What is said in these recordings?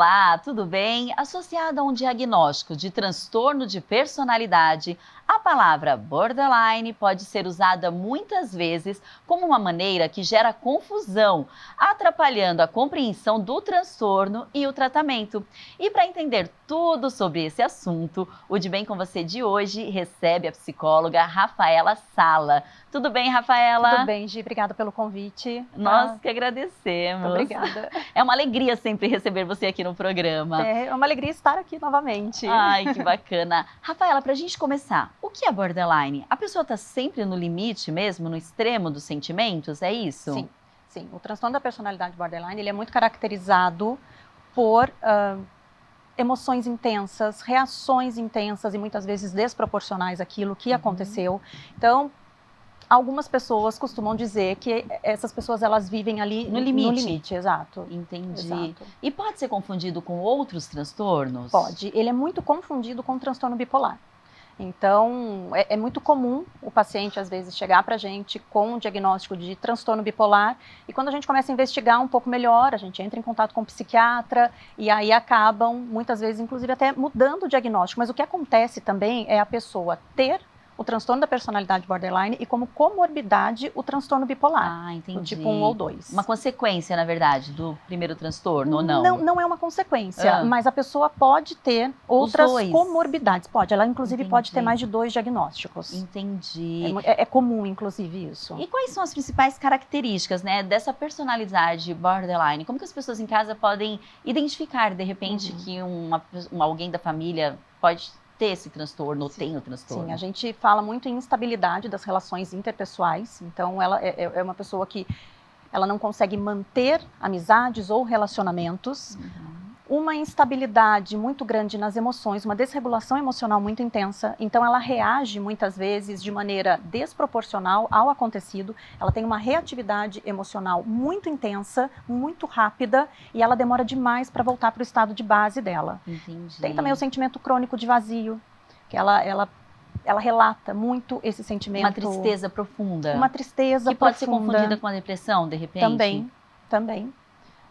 Olá, tudo bem? Associada a um diagnóstico de transtorno de personalidade, a palavra borderline pode ser usada muitas vezes como uma maneira que gera confusão, atrapalhando a compreensão do transtorno e o tratamento. E para entender tudo sobre esse assunto, o De Bem com Você de hoje recebe a psicóloga Rafaela Sala. Tudo bem, Rafaela? Tudo bem, Gi, obrigada pelo convite. Nós que agradecemos. Obrigada. É uma alegria sempre receber você aqui no programa. É uma alegria estar aqui novamente. Ai, que bacana. Rafaela, pra gente começar, o que é borderline? A pessoa tá sempre no limite mesmo, no extremo dos sentimentos, é isso? Sim. O transtorno da personalidade borderline, ele é muito caracterizado por emoções intensas, reações intensas e muitas vezes desproporcionais àquilo que aconteceu. Então, algumas pessoas costumam dizer que essas pessoas elas vivem ali no limite, exato. Entendi. Exato. E pode ser confundido com outros transtornos? Pode. Ele é muito confundido com transtorno bipolar. Então, é muito comum o paciente, às vezes, chegar para a gente com um diagnóstico de transtorno bipolar e quando a gente começa a investigar um pouco melhor, a gente entra em contato com o psiquiatra e aí acabam, muitas vezes, inclusive, até mudando o diagnóstico. Mas o que acontece também é a pessoa ter o transtorno da personalidade borderline e como comorbidade o transtorno bipolar. Ah, entendi. Do tipo 1 ou 2. Uma consequência, na verdade, do primeiro transtorno, ou não? Não é uma consequência, mas a pessoa pode ter outras comorbidades. Pode, ela inclusive pode ter mais de 2 diagnósticos. Entendi. É comum, inclusive, isso. E quais são as principais características, né, dessa personalidade borderline? Como que as pessoas em casa podem identificar, de repente, que alguém da família pode ter esse transtorno, ou tem o transtorno? Sim, a gente fala muito em instabilidade das relações interpessoais. Então, ela é uma pessoa que ela não consegue manter amizades ou relacionamentos. Uma instabilidade muito grande nas emoções, uma desregulação emocional muito intensa. Então, ela reage muitas vezes de maneira desproporcional ao acontecido. Ela tem uma reatividade emocional muito intensa, muito rápida, e ela demora demais para voltar para o estado de base dela. Entendi. Tem também o sentimento crônico de vazio, que ela relata muito esse sentimento. Uma tristeza profunda. Uma tristeza que profunda. pode ser confundida com a depressão, de repente? Também.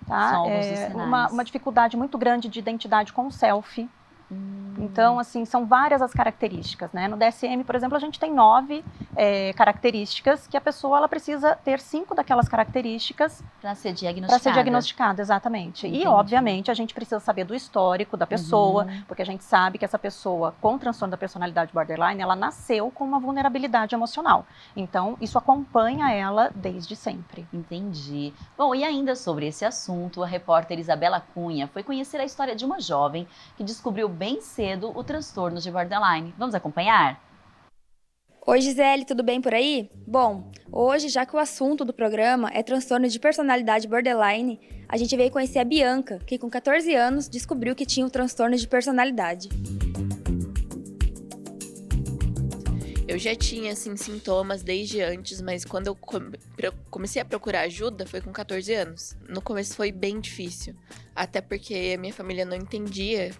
Tá? São alguns dos sinais. Uma dificuldade muito grande de identidade com o self. Então, assim, são várias as características, né? No DSM, por exemplo, a gente tem 9 características que a pessoa ela precisa ter 5 daquelas características para ser diagnosticada. Para ser diagnosticada, exatamente. Entendi. E, obviamente, a gente precisa saber do histórico da pessoa, porque a gente sabe que essa pessoa com transtorno da personalidade borderline, ela nasceu com uma vulnerabilidade emocional. Então, isso acompanha ela desde sempre. Entendi. Bom, e ainda sobre esse assunto, a repórter Isabela Cunha foi conhecer a história de uma jovem que descobriu bem cedo o transtorno de borderline. Vamos acompanhar? Oi, Gisele, tudo bem por aí? Bom, hoje, já que o assunto do programa é transtorno de personalidade borderline, a gente veio conhecer a Bianca, que com 14 anos descobriu que tinha o transtorno de personalidade. Eu já tinha, assim, sintomas desde antes, mas quando eu comecei a procurar ajuda foi com 14 anos. No começo foi bem difícil, até porque a minha família não entendia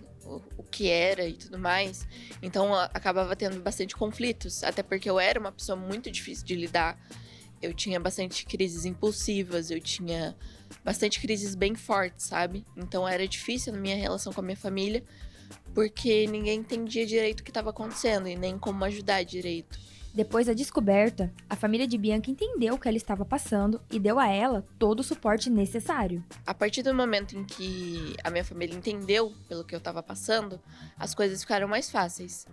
o que era e tudo mais, então acabava tendo bastante conflitos, até porque eu era uma pessoa muito difícil de lidar. Eu tinha bastante crises impulsivas, eu tinha bastante crises bem fortes, sabe? Então era difícil na minha relação com a minha família, porque ninguém entendia direito o que estava acontecendo e nem como ajudar direito. Depois da descoberta, a família de Bianca entendeu o que ela estava passando e deu a ela todo o suporte necessário. A partir do momento em que a minha família entendeu pelo que eu estava passando, as coisas ficaram mais fáceis.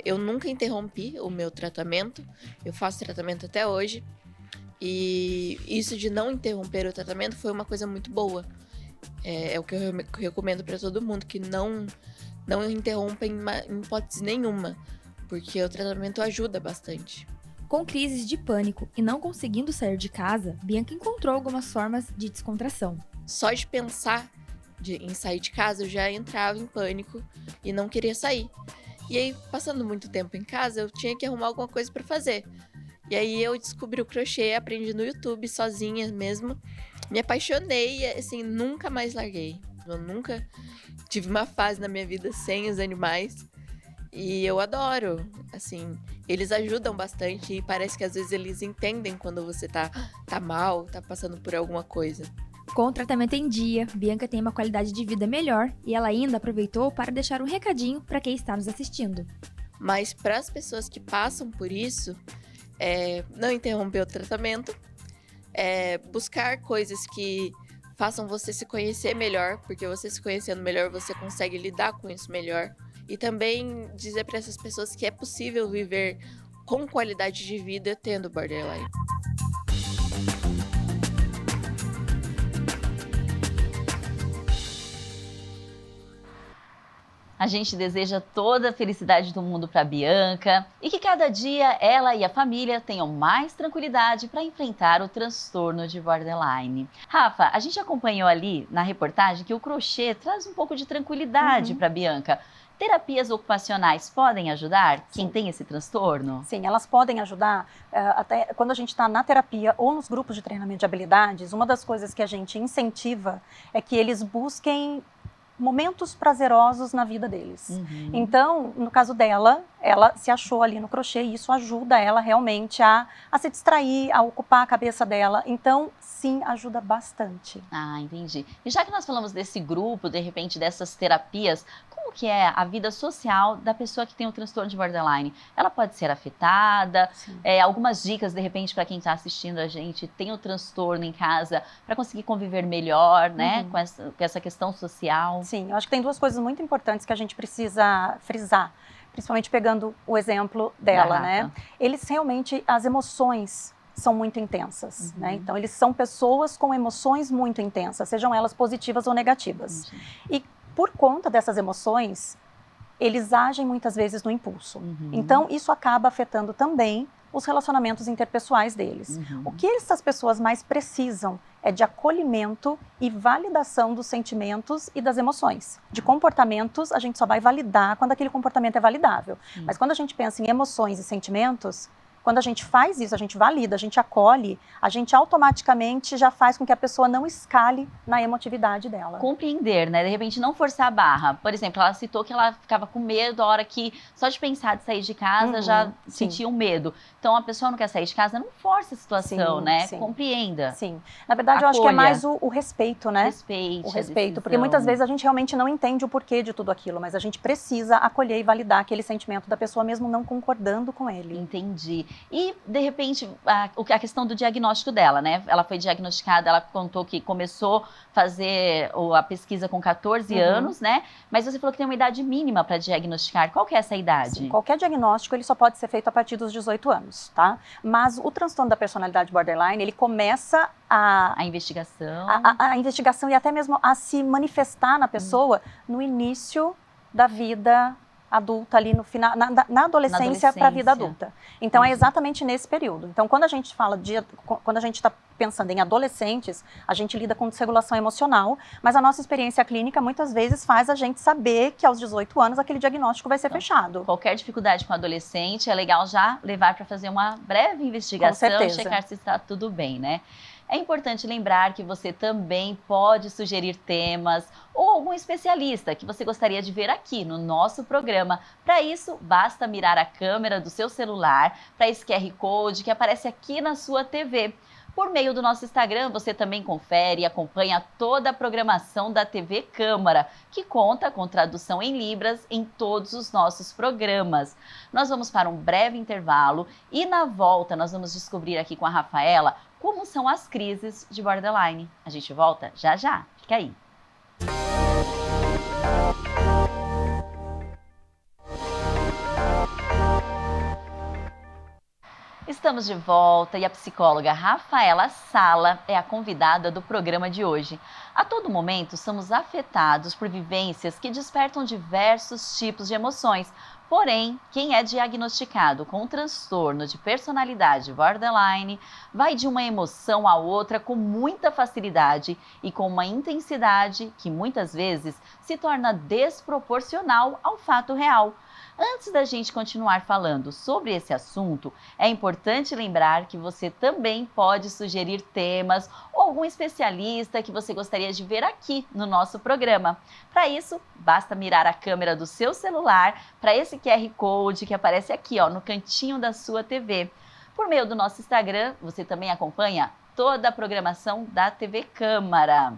Eu nunca interrompi o meu tratamento, eu faço tratamento até hoje, e isso de não interromper o tratamento foi uma coisa muito boa. É o que eu recomendo para todo mundo, que não interrompa em hipótese nenhuma, porque o tratamento ajuda bastante. Com crises de pânico e não conseguindo sair de casa, Bianca encontrou algumas formas de descontração. Só de pensar em sair de casa, eu já entrava em pânico e não queria sair. E aí, passando muito tempo em casa, eu tinha que arrumar alguma coisa para fazer. E aí eu descobri o crochê, aprendi no YouTube, sozinha mesmo. Me apaixonei e, assim, nunca mais larguei. Eu nunca tive uma fase na minha vida sem os animais. E eu adoro, assim, eles ajudam bastante e parece que às vezes eles entendem quando você tá mal, tá passando por alguma coisa. Com o tratamento em dia, Bianca tem uma qualidade de vida melhor e ela ainda aproveitou para deixar um recadinho para quem está nos assistindo. Mas para as pessoas que passam por isso, não interromper o tratamento, buscar coisas que façam você se conhecer melhor, porque você se conhecendo melhor, você consegue lidar com isso melhor. E também dizer para essas pessoas que é possível viver com qualidade de vida tendo borderline. A gente deseja toda a felicidade do mundo para Bianca e que cada dia ela e a família tenham mais tranquilidade para enfrentar o transtorno de borderline. Rafa, a gente acompanhou ali na reportagem que o crochê traz um pouco de tranquilidade para Bianca. Terapias ocupacionais podem ajudar quem tem esse transtorno? Sim, elas podem ajudar. Até quando a gente está na terapia ou nos grupos de treinamento de habilidades, uma das coisas que a gente incentiva é que eles busquem momentos prazerosos na vida deles. Então, no caso dela, ela se achou ali no crochê e isso ajuda ela realmente a se distrair, a ocupar a cabeça dela. Então, sim, ajuda bastante. Ah, entendi. E já que nós falamos desse grupo, de repente, dessas terapias, como que é a vida social da pessoa que tem o transtorno de borderline? Ela pode ser afetada? Algumas dicas, de repente, para quem está assistindo a gente, tem o transtorno em casa, para conseguir conviver melhor, né, com essa questão social? Sim, eu acho que tem duas coisas muito importantes que a gente precisa frisar, principalmente pegando o exemplo dela, né? Eles realmente, as emoções são muito intensas, né? Então, eles são pessoas com emoções muito intensas, sejam elas positivas ou negativas. E por conta dessas emoções, eles agem muitas vezes no impulso. Então, isso acaba afetando também os relacionamentos interpessoais deles. O que essas pessoas mais precisam é de acolhimento e validação dos sentimentos e das emoções. De comportamentos, a gente só vai validar quando aquele comportamento é validável. Mas quando a gente pensa em emoções e sentimentos, quando a gente faz isso, a gente valida, a gente acolhe, a gente automaticamente já faz com que a pessoa não escale na emotividade dela. Compreender, né? De repente não forçar a barra. Por exemplo, ela citou que ela ficava com medo a hora que, só de pensar de sair de casa, já sentia um medo. Então, a pessoa não quer sair de casa, não force a situação, né? Compreenda. Sim. Na verdade, eu acho que é mais o respeito, né? O respeito, porque muitas vezes a gente realmente não entende o porquê de tudo aquilo, mas a gente precisa acolher e validar aquele sentimento da pessoa, mesmo não concordando com ele. Entendi. E, de repente, a questão do diagnóstico dela, né? Ela foi diagnosticada, ela contou que começou a fazer a pesquisa com 14 anos, né? Mas você falou que tem uma idade mínima para diagnosticar. Qual que é essa idade? Sim, qualquer diagnóstico, ele só pode ser feito a partir dos 18 anos, tá? Mas o transtorno da personalidade borderline, ele começa a investigação. A investigação e até mesmo a se manifestar na pessoa no início da vida adulta, ali no final, na adolescência para a vida adulta. Então, é exatamente nesse período. Então, quando a gente fala quando a gente está pensando em adolescentes, a gente lida com desregulação emocional, mas a nossa experiência clínica muitas vezes faz a gente saber que aos 18 anos aquele diagnóstico vai ser fechado. Qualquer dificuldade com adolescente, é legal já levar para fazer uma breve investigação e checar se está tudo bem, né? É importante lembrar que você também pode sugerir temas ou algum especialista que você gostaria de ver aqui no nosso programa. Para isso, basta mirar a câmera do seu celular para esse QR Code que aparece aqui na sua TV. Por meio do nosso Instagram, você também confere e acompanha toda a programação da TV Câmara, que conta com tradução em Libras em todos os nossos programas. Nós vamos para um breve intervalo e na volta nós vamos descobrir aqui com a Rafaela como são as crises de borderline. A gente volta já já. Fica aí. Estamos de volta e a psicóloga Rafaela Sala é a convidada do programa de hoje. A todo momento somos afetados por vivências que despertam diversos tipos de emoções. Porém, quem é diagnosticado com um transtorno de personalidade borderline vai de uma emoção a outra com muita facilidade e com uma intensidade que muitas vezes se torna desproporcional ao fato real. Antes da gente continuar falando sobre esse assunto, é importante lembrar que você também pode sugerir temas ou algum especialista que você gostaria de ver aqui no nosso programa. Para isso, basta mirar a câmera do seu celular para esse QR Code que aparece aqui, no cantinho da sua TV. Por meio do nosso Instagram, você também acompanha toda a programação da TV Câmara.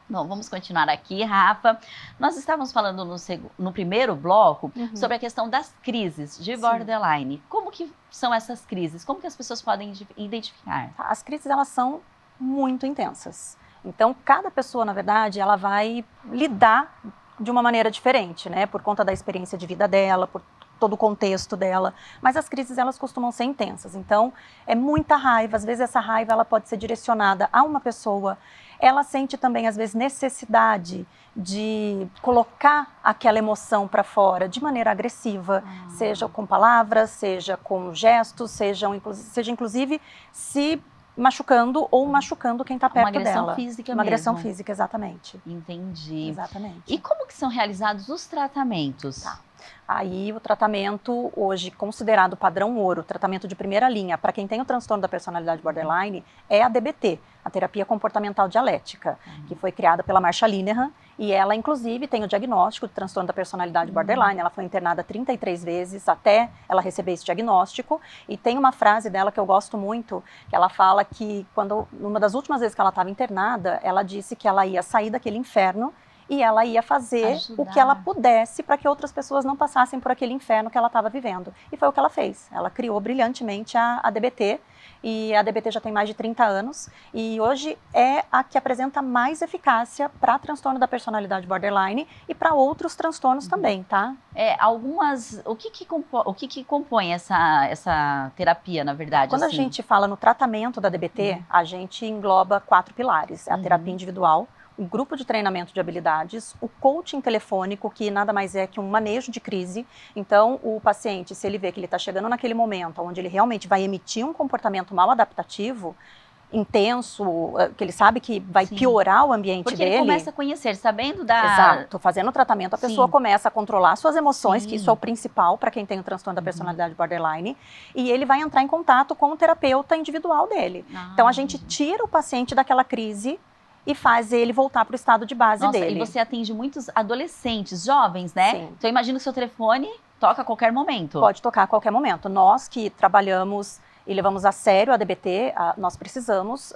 Bom, vamos continuar aqui, Rafa. Nós estávamos falando no primeiro bloco sobre a questão das crises de borderline. Como que são essas crises? Como que as pessoas podem identificar? As crises, elas são muito intensas. Então, cada pessoa, na verdade, ela vai lidar de uma maneira diferente, né? Por conta da experiência de vida dela, por todo o contexto dela. Mas as crises, elas costumam ser intensas. Então, é muita raiva. Às vezes, essa raiva ela pode ser direcionada a uma pessoa. Ela sente também, às vezes, necessidade de colocar aquela emoção para fora de maneira agressiva, seja com palavras, seja com gestos, seja inclusive se machucando ou machucando quem está perto dela. Uma agressão física mesmo. Uma agressão física, exatamente. Entendi. Exatamente. E como que são realizados os tratamentos? Tá. Aí o tratamento hoje considerado padrão ouro, tratamento de primeira linha, para quem tem o transtorno da personalidade borderline, é a DBT, a terapia comportamental dialética, que foi criada pela Marsha Linehan, e ela inclusive tem o diagnóstico de transtorno da personalidade borderline. Ela foi internada 33 vezes até ela receber esse diagnóstico, e tem uma frase dela que eu gosto muito, que ela fala que numa das últimas vezes que ela estava internada, ela disse que ela ia sair daquele inferno e ela ia fazer o que ela pudesse para que outras pessoas não passassem por aquele inferno que ela estava vivendo. E foi o que ela fez. Ela criou brilhantemente a DBT, e a DBT já tem mais de 30 anos, e hoje é a que apresenta mais eficácia para transtorno da personalidade borderline e para outros transtornos também, tá? O que compõe essa terapia, na verdade? Quando a gente fala no tratamento da DBT, a gente engloba 4 pilares. A terapia individual, o grupo de treinamento de habilidades, o coaching telefônico, que nada mais é que um manejo de crise. Então, o paciente, se ele vê que ele está chegando naquele momento onde ele realmente vai emitir um comportamento mal adaptativo, intenso, que ele sabe que vai piorar o ambiente dele. Porque ele começa a conhecer, sabendo da... Exato, fazendo o tratamento, a pessoa começa a controlar suas emoções, que isso é o principal para quem tem o transtorno da personalidade borderline, e ele vai entrar em contato com o terapeuta individual dele. Então, a gente tira o paciente daquela crise e faz ele voltar para o estado de base dele. E você atende muitos adolescentes, jovens, né? Sim. Então, imagino que o seu telefone toca a qualquer momento. Pode tocar a qualquer momento. Nós que trabalhamos e levamos a sério a DBT, nós precisamos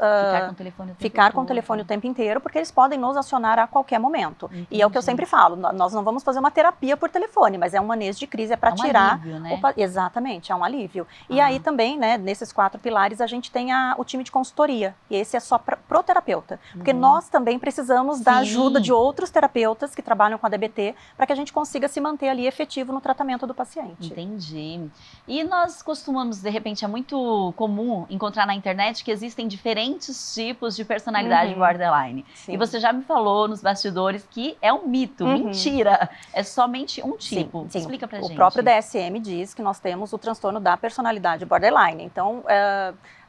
ficar com o telefone o tempo inteiro, porque eles podem nos acionar a qualquer momento. Entendi. E é o que eu sempre falo, nós não vamos fazer uma terapia por telefone, mas é um manejo de crise, é para tirar... alívio, né? Exatamente, é um alívio. E aí também, né, nesses 4 pilares, a gente tem o time de consultoria, e esse é só pro terapeuta, porque nós também precisamos da ajuda de outros terapeutas que trabalham com a DBT, para que a gente consiga se manter ali efetivo no tratamento do paciente. Entendi. E nós costumamos, de repente, é muito comum encontrar na internet que existem diferentes tipos de personalidade borderline. Sim. E você já me falou nos bastidores que é um mito, mentira. É somente um tipo. Sim. Explica pra gente. O próprio DSM diz que nós temos o transtorno da personalidade borderline. Então,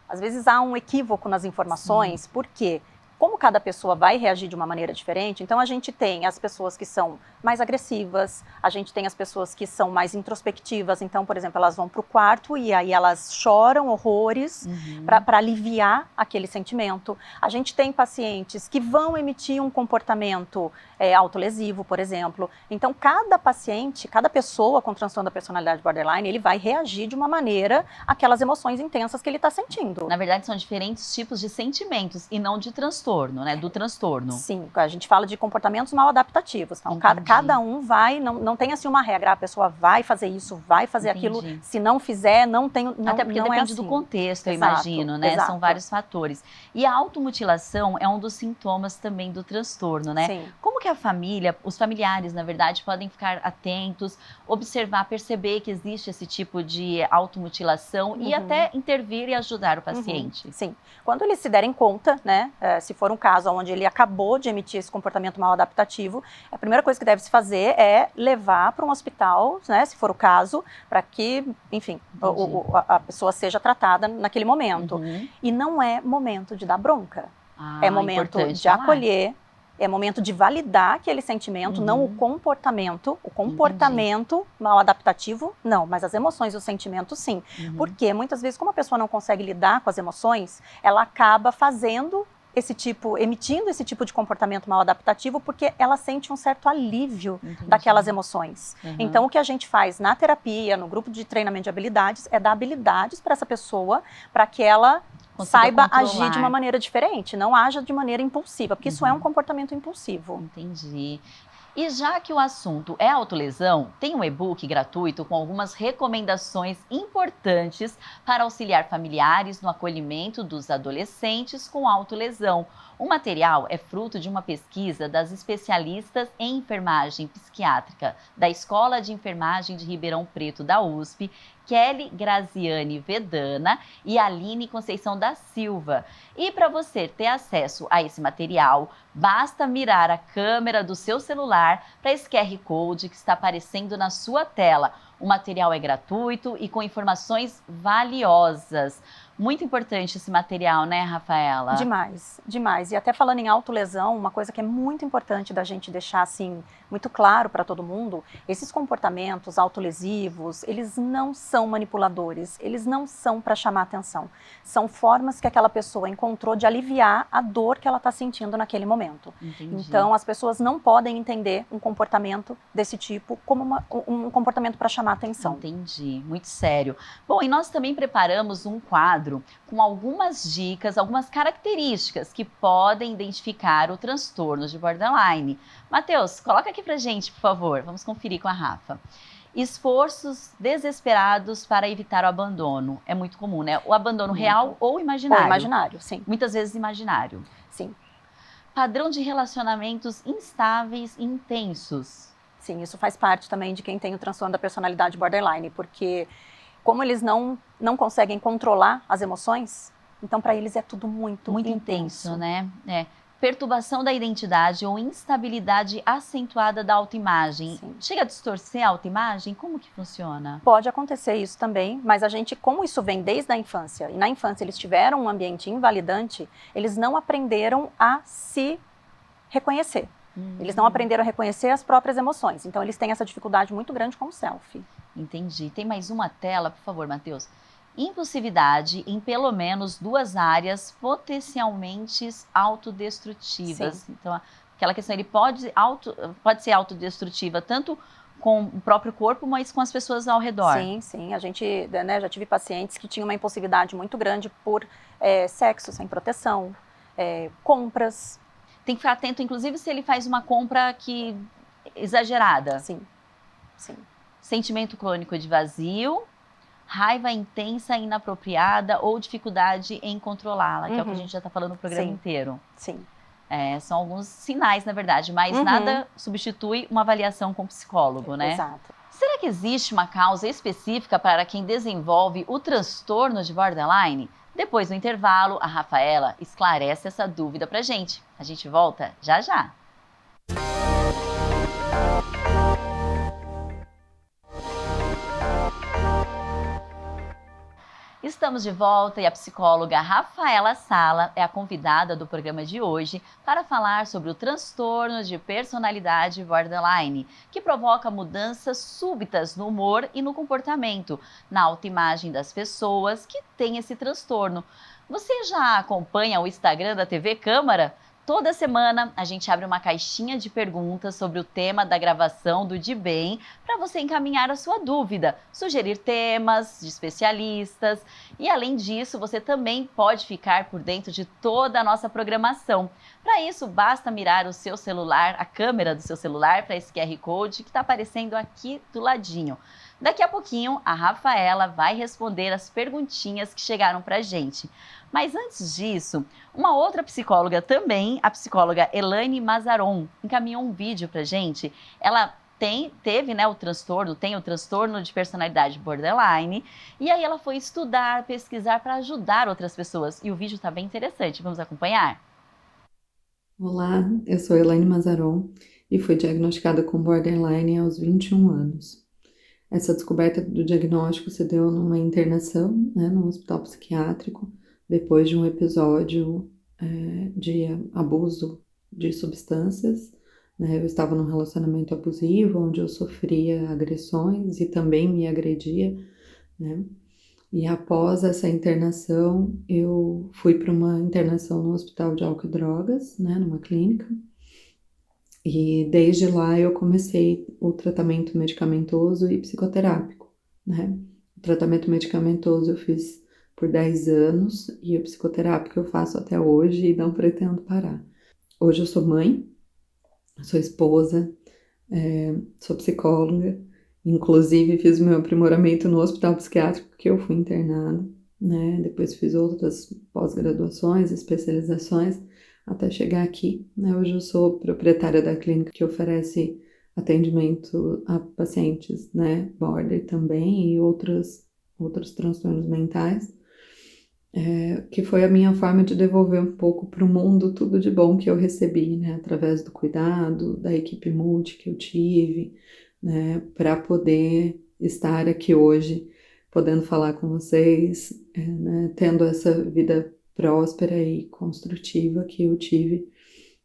às vezes há um equívoco nas informações, porque como cada pessoa vai reagir de uma maneira diferente, então a gente tem as pessoas que são mais agressivas, a gente tem as pessoas que são mais introspectivas, então, por exemplo, elas vão para o quarto e aí elas choram horrores para aliviar aquele sentimento. A gente tem pacientes que vão emitir um comportamento autolesivo, por exemplo. Então, cada paciente, cada pessoa com transtorno da personalidade borderline, ele vai reagir de uma maneira àquelas emoções intensas que ele está sentindo. Na verdade, são diferentes tipos de sentimentos e não de transtorno, né? Do transtorno. Sim, a gente fala de comportamentos mal adaptativos. Então, cada um vai, não tem assim uma regra, a pessoa vai fazer isso, vai fazer aquilo, se não fizer, não tem... Até porque depende do contexto, eu imagino, né? São vários fatores. E a automutilação é um dos sintomas também do transtorno, né? Sim. Como que a família, os familiares, na verdade, podem ficar atentos, observar, perceber que existe esse tipo de automutilação e até intervir e ajudar o paciente? Sim. Quando eles se derem conta, né, se for um caso onde ele acabou de emitir esse comportamento mal adaptativo, a primeira coisa que deve se fazer é levar para um hospital, né, se for o caso, para que, enfim, a pessoa seja tratada naquele momento. E não é momento de dar bronca. É momento de acolher, é momento de validar aquele sentimento, não o comportamento. O comportamento mal adaptativo, não, mas as emoções e os sentimentos, sim. Porque muitas vezes, como a pessoa não consegue lidar com as emoções, ela acaba emitindo esse tipo de comportamento mal adaptativo, porque ela sente um certo alívio daquelas emoções. Então, o que a gente faz na terapia, no grupo de treinamento de habilidades, é dar habilidades para essa pessoa, para que ela consiga saiba controlar. agir de uma maneira diferente, não haja de maneira impulsiva, porque isso é um comportamento impulsivo. Entendi. E já que o assunto é autolesão, tem um e-book gratuito com algumas recomendações importantes para auxiliar familiares no acolhimento dos adolescentes com autolesão. O material é fruto de uma pesquisa das especialistas em enfermagem psiquiátrica da Escola de Enfermagem de Ribeirão Preto da USP, Kelly Graziani Vedana e Aline Conceição da Silva. E para você ter acesso a esse material, basta mirar a câmera do seu celular para esse QR Code que está aparecendo na sua tela. O material é gratuito e com informações valiosas. Muito importante esse material, né, Rafaela? Demais, demais. E até falando em autolesão, uma coisa que é muito importante da gente deixar assim muito claro para todo mundo, esses comportamentos autolesivos, eles não são manipuladores, eles não são para chamar atenção. São formas que aquela pessoa encontrou de aliviar a dor que ela está sentindo naquele momento. Entendi. Então, as pessoas não podem entender um comportamento desse tipo como um comportamento para chamar atenção. Entendi, muito sério. Bom, e nós também preparamos um quadro com algumas dicas, algumas características que podem identificar o transtorno de borderline. Matheus, coloca aqui pra gente, por favor. Vamos conferir com a Rafa. Esforços desesperados para evitar o abandono. É muito comum, né? O abandono real ou imaginário. Ou imaginário, sim. Muitas vezes imaginário. Sim. Padrão de relacionamentos instáveis e intensos. Sim, isso faz parte também de quem tem o transtorno da personalidade borderline, porque como eles não conseguem controlar as emoções, então para eles é tudo muito intenso, né? Perturbação da identidade ou instabilidade acentuada da autoimagem. Sim. Chega a distorcer a autoimagem? Como que funciona? Pode acontecer isso também, mas a gente, como isso vem desde a infância, e na infância eles tiveram um ambiente invalidante, eles não aprenderam a se reconhecer. Eles não aprenderam a reconhecer as próprias emoções. Então, eles têm essa dificuldade muito grande com o self. Entendi. Tem mais uma tela, por favor, Matheus. Impulsividade em pelo menos 2 áreas potencialmente autodestrutivas. Sim. Então, aquela questão, ele pode ser autodestrutiva tanto com o próprio corpo, mas com as pessoas ao redor. Sim, sim. A gente, né, já tive pacientes que tinham uma impulsividade muito grande por sexo sem proteção, compras. Tem que ficar atento, inclusive, se ele faz uma compra exagerada. Sim, sim. Sentimento crônico de vazio, raiva intensa, inapropriada ou dificuldade em controlá-la, que é o que a gente já está falando no programa inteiro. Sim. São alguns sinais, na verdade, mas nada substitui uma avaliação com psicólogo, né? Exato. Será que existe uma causa específica para quem desenvolve o transtorno de borderline? Depois do intervalo, a Rafaela esclarece essa dúvida pra gente. A gente volta já já. Estamos de volta e a psicóloga Rafaela Sala é a convidada do programa de hoje para falar sobre o transtorno de personalidade borderline, que provoca mudanças súbitas no humor e no comportamento, na autoimagem das pessoas que têm esse transtorno. Você já acompanha o Instagram da TV Câmara? Toda semana a gente abre uma caixinha de perguntas sobre o tema da gravação do De Bem para você encaminhar a sua dúvida, sugerir temas de especialistas e, além disso, você também pode ficar por dentro de toda a nossa programação. Para isso, basta mirar o seu celular, a câmera do seu celular para esse QR Code que está aparecendo aqui do ladinho. Daqui a pouquinho, a Rafaela vai responder as perguntinhas que chegaram para a gente. Mas antes disso, uma outra psicóloga também, a psicóloga Elaine Mazaron, encaminhou um vídeo para a gente. Ela teve, né, tem o transtorno de personalidade borderline, e aí ela foi estudar, pesquisar para ajudar outras pessoas. E o vídeo está bem interessante, vamos acompanhar? Olá, eu sou Elaine Mazaron e fui diagnosticada com borderline aos 21 anos. Essa descoberta do diagnóstico se deu numa internação, né, num hospital psiquiátrico, depois de um episódio de abuso de substâncias. Né? Eu estava num relacionamento abusivo, onde eu sofria agressões e também me agredia. Né? E após essa internação, eu fui para uma internação no hospital de álcool e drogas, né, numa clínica. E desde lá eu comecei o tratamento medicamentoso e psicoterápico, né? O tratamento medicamentoso eu fiz por 10 anos e a psicoterapia que eu faço até hoje e não pretendo parar. Hoje eu sou mãe, sou esposa, sou psicóloga, inclusive fiz meu aprimoramento no hospital psiquiátrico que eu fui internada, né? Depois fiz outras pós-graduações, especializações, até chegar aqui, né? Hoje eu sou proprietária da clínica que oferece atendimento a pacientes, né? Border também e outros transtornos mentais, que foi a minha forma de devolver um pouco para o mundo tudo de bom que eu recebi, né? Através do cuidado, da equipe multi que eu tive, né? Para poder estar aqui hoje, podendo falar com vocês, né? Tendo essa vida próspera e construtiva que eu tive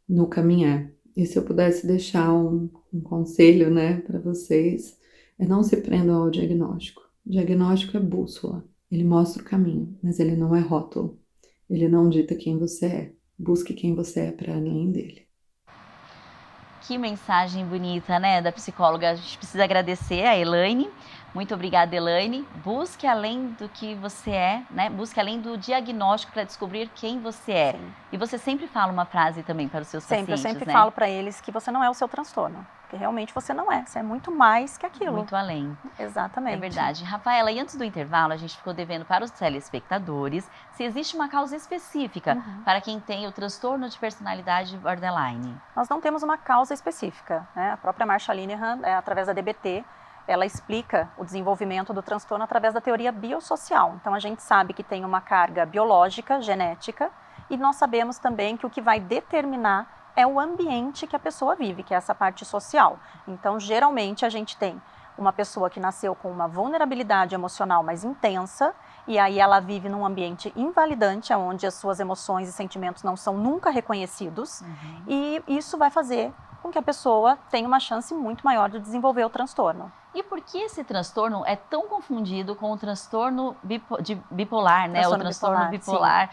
no caminhar. E se eu pudesse deixar um conselho, né, para vocês, não se prendam ao diagnóstico. O diagnóstico é bússola, ele mostra o caminho, mas ele não é rótulo. Ele não dita quem você é. Busque quem você é para além dele. Que mensagem bonita, né, da psicóloga. A gente precisa agradecer a Elaine. Muito obrigada, Elaine. Busque além do que você é, né? Busque além do diagnóstico para descobrir quem você é. Sim. E você sempre fala uma frase também para os seus pacientes, Eu sempre né? falo para eles que você não é o seu transtorno, porque realmente você não é, você é muito mais que aquilo. Muito além. Exatamente. É verdade. Rafaela, e antes do intervalo, a gente ficou devendo para os telespectadores se existe uma causa específica para quem tem o transtorno de personalidade borderline. Nós não temos uma causa específica, né? A própria Marsha Linehan, através da DBT, ela explica o desenvolvimento do transtorno através da teoria biosocial. Então, a gente sabe que tem uma carga biológica, genética, e nós sabemos também que o que vai determinar é o ambiente que a pessoa vive, que é essa parte social. Então, geralmente, a gente tem uma pessoa que nasceu com uma vulnerabilidade emocional mais intensa, e aí ela vive num ambiente invalidante, onde as suas emoções e sentimentos não são nunca reconhecidos, e isso vai fazer com que a pessoa tenha uma chance muito maior de desenvolver o transtorno. E por que esse transtorno é tão confundido com o transtorno bipolar, né? O transtorno bipolar.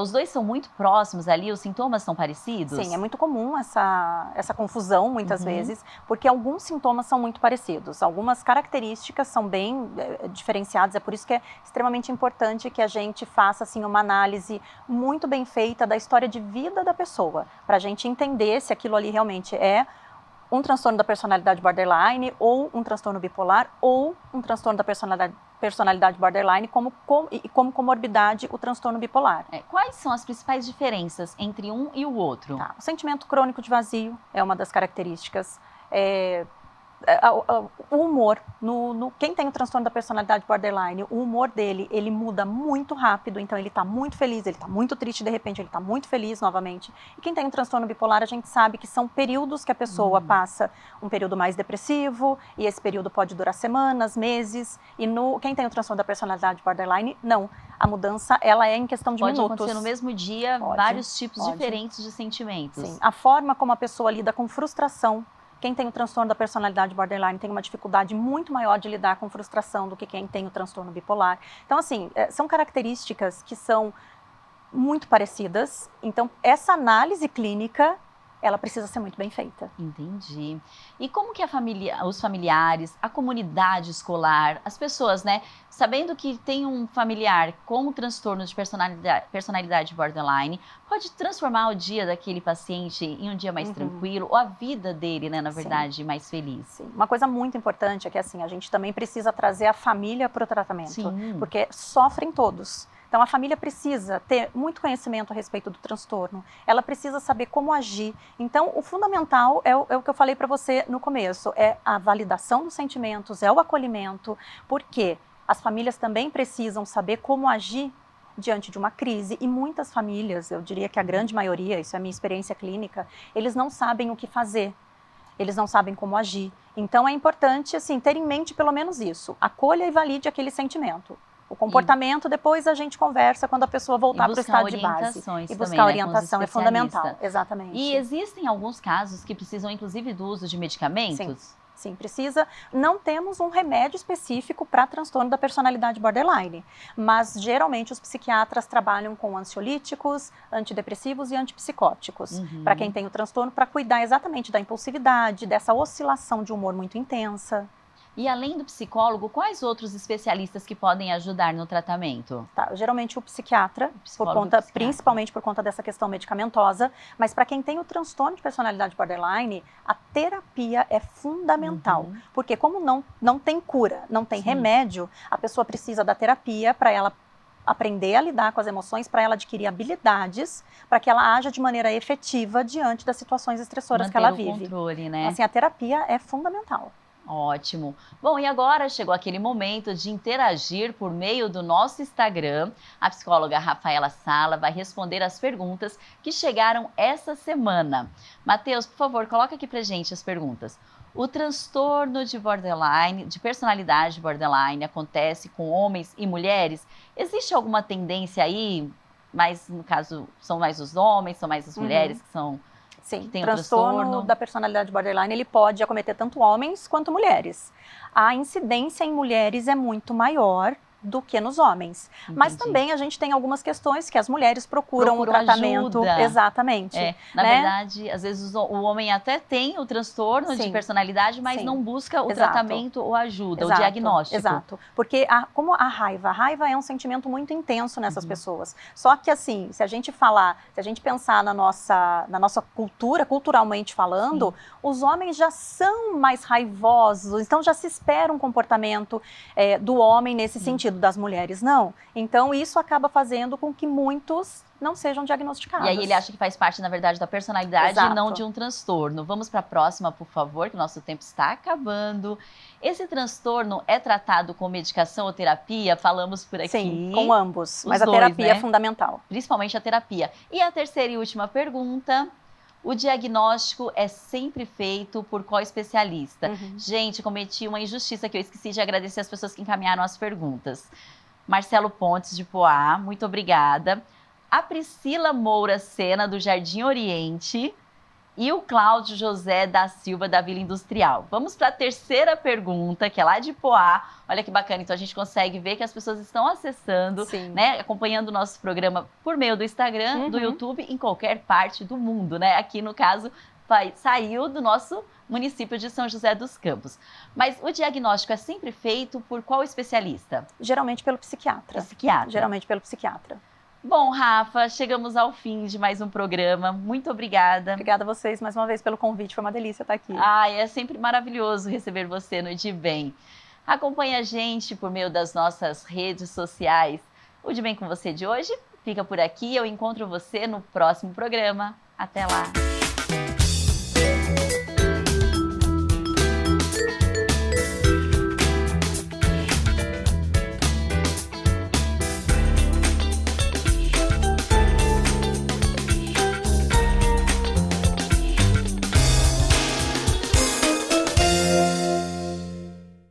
Os dois são muito próximos ali, os sintomas são parecidos? Sim, é muito comum essa confusão muitas vezes, porque alguns sintomas são muito parecidos, algumas características são bem diferenciadas, é por isso que é extremamente importante que a gente faça assim, uma análise muito bem feita da história de vida da pessoa, para a gente entender se aquilo ali realmente é um transtorno da personalidade borderline, ou um transtorno bipolar, ou um transtorno da personalidade borderline, como comorbidade o transtorno bipolar. Quais são as principais diferenças entre um e o outro? O sentimento crônico de vazio é uma das características. O humor, quem tem o transtorno da personalidade borderline, o humor dele, ele muda muito rápido, então ele está muito feliz, ele está muito triste, de repente ele está muito feliz novamente. E quem tem o transtorno bipolar, a gente sabe que são períodos que a pessoa passa um período mais depressivo, e esse período pode durar semanas, meses, e quem tem o transtorno da personalidade borderline, não. A mudança, ela é em questão de minutos. Pode acontecer no mesmo dia, vários tipos diferentes de sentimentos. Sim, a forma como a pessoa lida com frustração. Quem tem o transtorno da personalidade borderline tem uma dificuldade muito maior de lidar com frustração do que quem tem o transtorno bipolar. Então, assim, são características que são muito parecidas. Então, essa análise clínica, ela precisa ser muito bem feita. Entendi. E como que os familiares, a comunidade escolar, as pessoas, né, sabendo que tem um familiar com um transtorno de personalidade borderline, pode transformar o dia daquele paciente em um dia mais tranquilo, ou a vida dele, né, na verdade, mais feliz? Sim. Uma coisa muito importante é que, assim, a gente também precisa trazer a família para o tratamento, porque sofrem todos. Então, a família precisa ter muito conhecimento a respeito do transtorno, ela precisa saber como agir. Então, o fundamental é o que eu falei para você no começo, é a validação dos sentimentos, é o acolhimento, porque as famílias também precisam saber como agir diante de uma crise, e muitas famílias, eu diria que a grande maioria, isso é a minha experiência clínica, eles não sabem o que fazer, eles não sabem como agir. Então, é importante, assim, ter em mente pelo menos isso, acolha e valide aquele sentimento. O comportamento, depois a gente conversa quando a pessoa voltar para o estado de base. E buscar orientação é fundamental. Exatamente. E existem alguns casos que precisam, inclusive, do uso de medicamentos? Sim, precisa. Não temos um remédio específico para transtorno da personalidade borderline, mas geralmente os psiquiatras trabalham com ansiolíticos, antidepressivos e antipsicóticos, para quem tem o transtorno, para cuidar exatamente da impulsividade, dessa oscilação de humor muito intensa. E além do psicólogo, quais outros especialistas que podem ajudar no tratamento? Tá, geralmente o psiquiatra, principalmente por conta dessa questão medicamentosa, mas para quem tem o transtorno de personalidade borderline, a terapia é fundamental, porque como não tem cura, não tem remédio, a pessoa precisa da terapia para ela aprender a lidar com as emoções, para ela adquirir habilidades, para que ela haja de maneira efetiva diante das situações estressoras que ela vive. Manter o controle, né? Assim, a terapia é fundamental. Ótimo. Bom, e agora chegou aquele momento de interagir por meio do nosso Instagram. A psicóloga Rafaela Sala vai responder as perguntas que chegaram essa semana. Matheus, por favor, coloca aqui pra gente as perguntas. O transtorno de borderline, de personalidade borderline, acontece com homens e mulheres? Existe alguma tendência aí? Mas, no caso, são mais os homens, são mais as mulheres que são... Sim, o transtorno da personalidade borderline, ele pode acometer tanto homens quanto mulheres. A incidência em mulheres é muito maior do que nos homens. Entendi. Mas também a gente tem algumas questões que as mulheres procuram o tratamento. Ajuda. Exatamente. Na verdade, às vezes o homem até tem o transtorno de personalidade, mas não busca o tratamento ou ajuda, o diagnóstico. Exato. Porque como a raiva é um sentimento muito intenso nessas pessoas. Só que assim, se a gente pensar na nossa cultura, culturalmente falando, os homens já são mais raivosos, então já se espera um comportamento do homem nesse sentido. Das mulheres, não. Então, isso acaba fazendo com que muitos não sejam diagnosticados. E aí ele acha que faz parte, na verdade, da personalidade e não de um transtorno. Vamos para a próxima, por favor, que o nosso tempo está acabando. Esse transtorno é tratado com medicação ou terapia? Falamos por aqui. Sim, com ambos. Mas a terapia é fundamental. Principalmente a terapia. E a terceira e última pergunta... O diagnóstico é sempre feito por qual especialista? Gente, cometi uma injustiça que eu esqueci de agradecer as pessoas que encaminharam as perguntas. Marcelo Pontes, de Poá, muito obrigada. A Priscila Moura Sena, do Jardim Oriente. E o Cláudio José da Silva, da Vila Industrial. Vamos para a terceira pergunta, que é lá de Poá. Olha que bacana, então a gente consegue ver que as pessoas estão acessando, né, acompanhando o nosso programa por meio do Instagram, do YouTube, em qualquer parte do mundo, né? Aqui, no caso, saiu do nosso município de São José dos Campos. Mas o diagnóstico é sempre feito por qual especialista? Geralmente pelo psiquiatra. Geralmente pelo psiquiatra. Bom, Rafa, chegamos ao fim de mais um programa. Muito obrigada. Obrigada a vocês mais uma vez pelo convite. Foi uma delícia estar aqui. É sempre maravilhoso receber você no De Bem. Acompanhe a gente por meio das nossas redes sociais. O De Bem com você de hoje fica por aqui. Eu encontro você no próximo programa. Até lá.